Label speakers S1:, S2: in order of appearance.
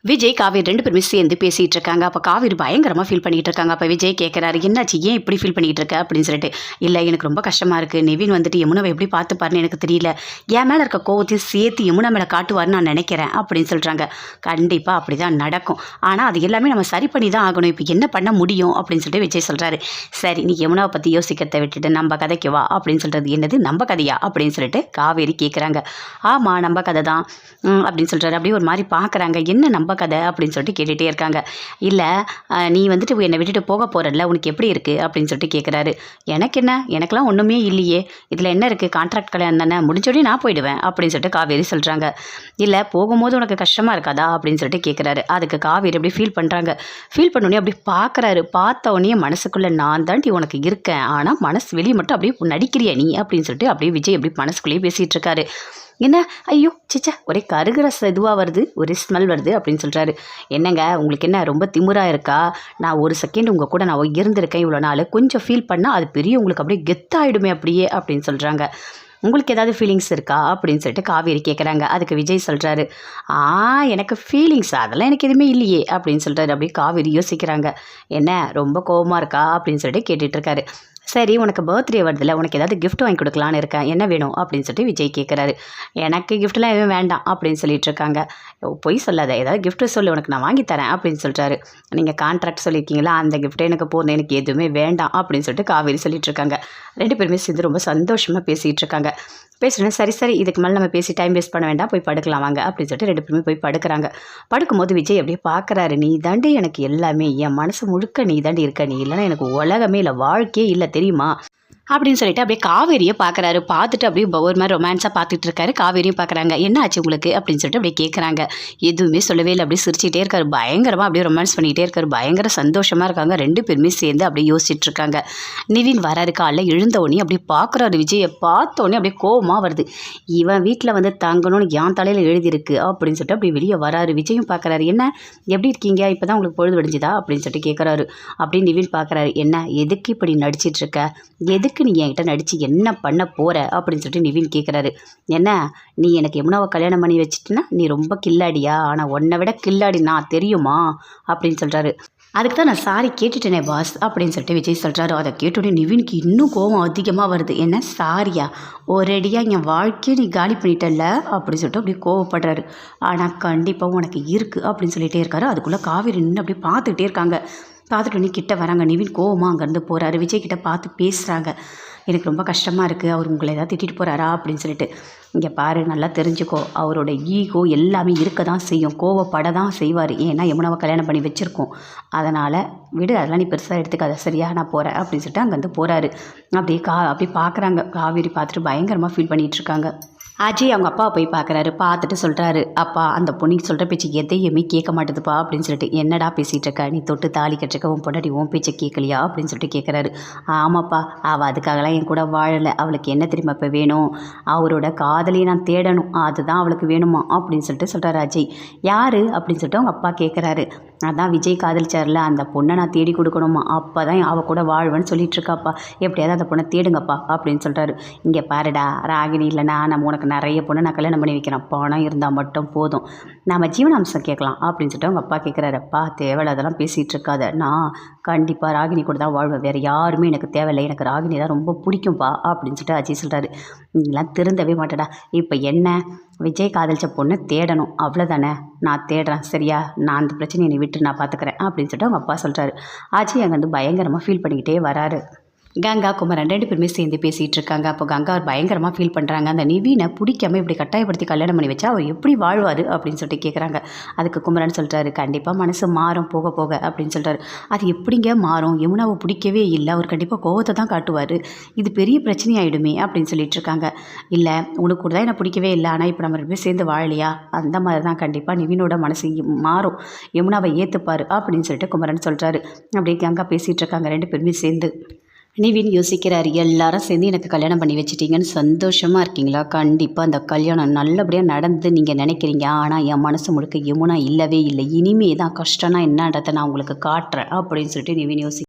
S1: விஜய், காவேரி 2 பேருமே சேர்ந்து பேசிட்டு இருக்காங்க. அப்ப காவேரி பயங்கரமா ஃபீல் பண்ணிட்டு இருக்காங்க. அப்ப விஜய் கேட்குறாரு, "என்னாச்சு? ஏன் இப்படி ஃபீல் பண்ணிட்டு இருக்க?" அப்படின்னு சொல்லிட்டு. "இல்ல, எனக்கு ரொம்ப கஷ்டமா இருக்கு. நிவின் வந்துட்டு யமுனாவை எப்படி பார்த்துப்பாருன்னு எனக்கு தெரியல. என் மேல இருக்க கோவத்தையும் சேர்த்து யமுனா மேல காட்டுவாருன்னு நான் நினைக்கிறேன்." அப்படின்னு சொல்றாங்க. கண்டிப்பா அப்படிதான் நடக்கும். ஆனா அது எல்லாமே நம்ம சரி பண்ணி தான் ஆகணும். இப்ப என்ன பண்ண முடியும்? அப்படின்னு சொல்லிட்டு விஜய் சொல்றாரு. "சரி, நீ யமுனாவை பத்தி யோசிக்கிறத விட்டுட்டு நம்ம கதைக்கு வா." அப்படின்னு சொல்றது. "என்னது நம்ம கதையா?" அப்படின்னு சொல்லிட்டு காவேரி கேட்குறாங்க. "ஆமா, நம்ம கதை தான்." அப்படின்னு சொல்றாரு. அப்படியே ஒரு மாதிரி பார்க்குறாங்க. "என்ன நம்ம கதை?" அப்படின்னு சொல்லிட்டு கேட்டுகிட்டே இருக்காங்க. "இல்லை, நீ வந்துட்டு என்னை விட்டுட்டு போக போகிறல்ல, உனக்கு எப்படி இருக்குது?" அப்படின்னு சொல்லிட்டு கேட்குறாரு. "எனக்கு என்ன? எனக்கெல்லாம் ஒன்றுமே இல்லையே. இதில் என்ன இருக்குது? கான்ட்ராக்ட் கல்யாணம் தானே, முடிஞ்சோடனே நான் போயிடுவேன்." அப்படின்னு சொல்லிட்டு காவேரி சொல்கிறாங்க. "இல்லை, போகும்போது உனக்கு கஷ்டமாக இருக்காதா?" அப்படின்னு சொல்லிட்டு கேட்குறாரு. அதுக்கு காவேரி அப்படி ஃபீல் பண்ணுறாங்க. ஃபீல் பண்ணோடனே அப்படி பார்க்குறாரு. பார்த்த உடனே மனசுக்குள்ளே, "நான் தாண்டி உனக்கு இருக்கேன், ஆனால் மனசு வெளியே மட்டும் அப்படியே நடிக்கிறியா நீ?" அப்படின்னு சொல்லிட்டு அப்படியே விஜய் அப்படி மனசுக்குள்ளேயே பேசிகிட்டு இருக்காரு. "என்ன? ஐயோ சிச்சா, ஒரே கருகிற இதுவாக வருது, ஒரே ஸ்மெல் வருது." அப்படின்னு சொல்கிறாரு. "என்னங்க, உங்களுக்கு என்ன ரொம்ப திமிரா இருக்கா? நான் ஒரு செகண்ட் உங்கள் கூட நான் இருந்திருக்கேன் இவ்வளோ நாள். கொஞ்சம் ஃபீல் பண்ணால் அது பெரிய உங்களுக்கு அப்படியே கெத்தாயிடுமே அப்படியே." அப்படின்னு சொல்கிறாங்க. "உங்களுக்கு ஏதாவது ஃபீலிங்ஸ் இருக்கா?" அப்படின்னு சொல்லிட்டு காவேரி கேட்குறாங்க. அதுக்கு விஜய் சொல்கிறாரு, எனக்கு ஃபீலிங்ஸ் அதெல்லாம் எனக்கு எதுவுமே இல்லையே." அப்படின்னு சொல்கிறாரு. அப்படியே காவேரி யோசிக்கிறாங்க. "என்ன, ரொம்ப கோவமாக இருக்கா?" அப்படின்னு சொல்லிட்டு கேட்டுட்ருக்காரு. "சரி, உனக்கு பர்த்டே வருதுல்ல, உனக்கு ஏதாவது கிஃப்ட் வாங்கி கொடுக்கலான்னு இருக்கேன், என்ன வேணும்?" அப்படின்னு சொல்லிட்டு விஜய் கேட்குறாரு. "எனக்கு கிஃப்ட்லாம் எதுவும் வேண்டாம்." அப்படின்னு சொல்லிட்டு இருக்காங்க. "பொய் சொல்லாத, ஏதாவது கிஃப்ட்டு சொல்லு, உனக்கு நான் வாங்கி தரேன்." அப்படின்னு சொல்கிறாரு. "நீங்கள் கான்ட்ராக்ட் சொல்லியிருக்கீங்களா, அந்த கிஃப்ட்டே எனக்கு போதும், எனக்கு எதுவுமே வேண்டாம்." அப்படின்னு சொல்லிட்டு காவேரி சொல்லிட்டு இருக்காங்க. 2 பேருமே சேர்ந்து ரொம்ப சந்தோஷமாக பேசிகிட்டு இருக்காங்க. பேசுகிறேன். "சரி சரி, இதுக்கு மேலே நம்ம பேசி டைம் வேஸ்ட் பண்ண வேண்டாம், போய் படுக்கலாம் வாங்க." அப்படின்னு சொல்லிட்டு 2 பேருமே போய் படுக்கிறாங்க. படுக்கும்போது விஜய் அப்படியே பார்க்குறாரு. "நீ தாண்டி எனக்கு எல்லாமே, என் மனசு முழுக்க நீ தாண்டி இருக்க. நீ இல்லைன்னா எனக்கு உலகமே இல்லை, வாழ்க்கையே இல்லை தெரியுமா?" அப்படின்னு சொல்லிட்டு அப்படியே காவேரியை பார்க்குறாரு. பார்த்துட்டு அப்படியே ஒரு மாதிரி ரொமான்ஸாக பார்த்துட்டு இருக்காரு. காவேரியும் பார்க்குறாங்க. "என்ன ஆச்சு உங்களுக்கு?" அப்படின்னு சொல்லிட்டு அப்படியே கேட்குறாங்க. எதுவுமே சொல்லவே இல்லை. அப்படியே சிரிச்சிட்டே இருக்காரு. பயங்கரமாக அப்படியே ரொமான்ஸ் பண்ணிகிட்டே இருக்காரு. பயங்கர சந்தோஷமாக இருக்காங்க. 2 பேருமே சேர்ந்து அப்படியே யோசிச்சுட்டு இருக்காங்க. நிவின் வராரு. காலைல எழுந்த உடனே அப்படியே பார்க்குறாரு. விஜயை பார்த்த உடனே அப்படியே கோவமாக வருது. "இவன் வீட்டில் வந்து தங்கணும்னு என் தலையில் எழுதியிருக்கு." அப்படின்னு சொல்லிட்டு அப்படியே வெளியே வராரு. விஜயும் பார்க்குறாரு. "என்ன, எப்படி இருக்கீங்க? இப்போ தான் உங்களுக்கு பொழுது விடிஞ்சுதா?" அப்படின்னு சொல்லிட்டு கேட்குறாரு. அப்படியே நிவின் பார்க்குறாரு. "என்ன, எதுக்கு இப்படி நடிச்சிட்டு இருக்க? எதுக்கு நீ என்கிட்ட நடித்து என்ன பண்ண போகிற?" அப்படின்னு சொல்லிட்டு நிவின் கேட்குறாரு. "என்ன, நீ எனக்கு யமுனாவை கல்யாணம் பண்ணி வச்சுட்டுனா நீ ரொம்ப கில்லாடியா? ஆனால் உன்னை விட கில்லாடி நான் தெரியுமா?" அப்படின்னு சொல்கிறாரு. "அதுக்கு தான் நான் சாரி கேட்டுட்டேனே பாஸ்." அப்படின்னு சொல்லிட்டு விஜய் சொல்கிறாரு. அதை கேட்டோடனே நிவினுக்கு இன்னும் கோபம் அதிகமாக வருது. "என்ன சாரியா? ஒரேடியாக என் வாழ்க்கையை நீ காலி பண்ணிட்டல்ல." அப்படின்னு சொல்லிட்டு அப்படியே கோவப்படுறாரு. "ஆனால் கண்டிப்பாக உனக்கு இருக்குது." அப்படின்னு சொல்லிகிட்டே இருக்காரு. அதுக்குள்ளே காவேரி நின்று அப்படியே பார்த்துக்கிட்டே இருக்காங்க. பார்த்துட்டு உடனே கிட்ட வராங்க. நிவின் கோவமாக அங்கேருந்து போகிறாரு. விஜய் கிட்ட பார்த்து பேசுகிறாங்க. "எனக்கு ரொம்ப கஷ்டமாக இருக்குது, அவர் உங்களை ஏதாவது திட்டிட்டு போகிறாரா?" அப்படின்னு சொல்லிட்டு. "இங்கே பாரு, நல்லா தெரிஞ்சுக்கோ, அவரோட ஈகோ எல்லாமே இருக்க தான் செய்யும், கோவப்பட தான் செய்வார். ஏன்னா யமுனாவை கல்யாணம் பண்ணி வச்சுருக்கோம். அதனால் விடு, அதெல்லாம் நீ பெருசாக எடுத்துக்காத, சரியா? நான் போகிறேன்." அப்படின்னு சொல்லிட்டு அங்கேருந்து போகிறாரு. அப்படியே பார்க்குறாங்க. காவேரி பார்த்துட்டு பயங்கரமாக ஃபீல் பண்ணிகிட்ருக்காங்க. அஜய் அவங்க அப்பாவை போய் பார்க்குறாரு. பார்த்துட்டு சொல்கிறாரு, "அப்பா, அந்த பொண்ணுக்கு சொல்கிற பேச்சு எதையுமே கேட்க மாட்டேதுப்பா." அப்படின்னு சொல்லிட்டு. "என்னடா பேசிகிட்டு இருக்க? நீ தொட்டு தாலி கட்டுறக்க உன் பொண்டாட்டி உன் பேச்சை கேட்கலையா?" அப்படின்னு சொல்லிட்டு கேட்குறாரு. "ஆமாப்பா, அவள் அதுக்காகலாம் என் கூட வாழலை. அவளுக்கு என்ன தெரியுமா இப்போ வேணும்? அவரோட காதலியை நான் தேடணும், அதுதான் அவளுக்கு வேணுமா." அப்படின்னு சொல்லிட்டு சொல்கிறாரு அஜய். "யார்?" அப்படின்னு சொல்லிட்டு அவங்க அப்பா கேட்குறாரு. "அதான் விஜய் காதலிச்சார்ல, அந்த பொண்ணை நான் தேடி கொடுக்கணுமா, அப்போ தான் அவள் கூட வாழ்வேன்னு சொல்லிட்டு இருக்காப்பா. எப்படியாவது அந்த பொண்ணை தேடுங்கப்பா." அப்படின்னு சொல்கிறாரு. "இங்கே பாருடா, ராகினி இல்லைனா நம்ம உனக்கு நிறைய பொண்ணு நான் கல்யாணம் பண்ணி வைக்கிறேன், பணம் இருந்தால் மட்டும் போதும், நம்ம ஜீவனாம்சம் கேட்கலாம்." அப்படின்னு சொல்லிட்டு அவங்க அப்பா கேட்குறாரு. "அப்பா, தேவையில்ல அதெல்லாம் பேசிகிட்டு இருக்காத. நான் கண்டிப்பாக ராகினி கூட தான் வாழ்வேன், வேறு யாருமே எனக்கு தேவையில்லை, எனக்கு ராகினி தான் ரொம்ப பிடிக்கும்பா." அப்படின்னு சொல்லிட்டு அஜய் சொல்கிறாரு. "நீலாம் திருந்தவே மாட்டேடா. இப்போ என்ன, விஜய் காதலிச்ச பொண்ணை தேடணும், அவ்வளோதானே? நான் தேடுறேன், சரியா? நான் அந்த பிரச்சனையை நீ விட்டு நான் பார்த்துக்கிறேன்." அப்படின்னு சொல்லிட்டு அவங்க அப்பா சொல்கிறாரு. அஜய் அங்கே வந்து பயங்கரமாக ஃபீல் பண்ணிக்கிட்டே வராரு. கங்கா, குமரன் 2 பேருமே சேர்ந்து பேசிகிட்டு இருக்காங்க. அப்போ கங்கா பயங்கரமாக ஃபீல் பண்ணுறாங்க. அந்த நிவினை பிடிக்காம இப்படி கட்டாயப்படுத்தி கல்யாணம் பண்ணி வச்சா அவர் எப்படி வாழ்வார் அப்படின்னு சொல்லிட்டு கேட்குறாங்க. அதுக்கு குமரன் சொல்கிறாரு, "கண்டிப்பாக மனசு மாறும் போக போக." அப்படின்னு சொல்கிறாரு. "அது எப்படிங்க மாறும்? யமுனாவை பிடிக்கவே இல்லை, அவர் கண்டிப்பாக கோவத்தை தான் காட்டுவார், இது பெரிய பிரச்சனையாயிடுமே." அப்படின்னு சொல்லிட்டு இருக்காங்க. "இல்லை, உனக்கு கூட தான் என்னை பிடிக்கவே இல்லை, ஆனால் இப்போ நம்ம 2 பேரும் சேர்ந்து வாழலையா, அந்த மாதிரி தான் கண்டிப்பாக நிவினோட மனசு மாறும், யமுனாவை ஏற்றுப்பார்." அப்படின்னு சொல்லிட்டு குமரன் சொல்கிறாரு. அப்படியே கங்கா பேசிகிட்டு இருக்காங்க 2 பேருமே சேர்ந்து. நிவின் யோசிக்கிறார். "எல்லாரும் சேர்ந்து எனக்கு கல்யாணம் பண்ணி வச்சிட்டிங்கன்னு சந்தோஷமாக இருக்கீங்களா? கண்டிப்பாக அந்த கல்யாணம் நல்லபடியாக நடந்து நீங்கள் நினைக்கிறீங்க. ஆனால் என் மனசு முழுக்க யமுனா இல்லவே இல்லை. இனிமே தான் கஷ்டம்னா என்னன்றதை நான் உங்களுக்கு காட்டுறேன்." அப்படின்னு சொல்லிட்டு நிவின்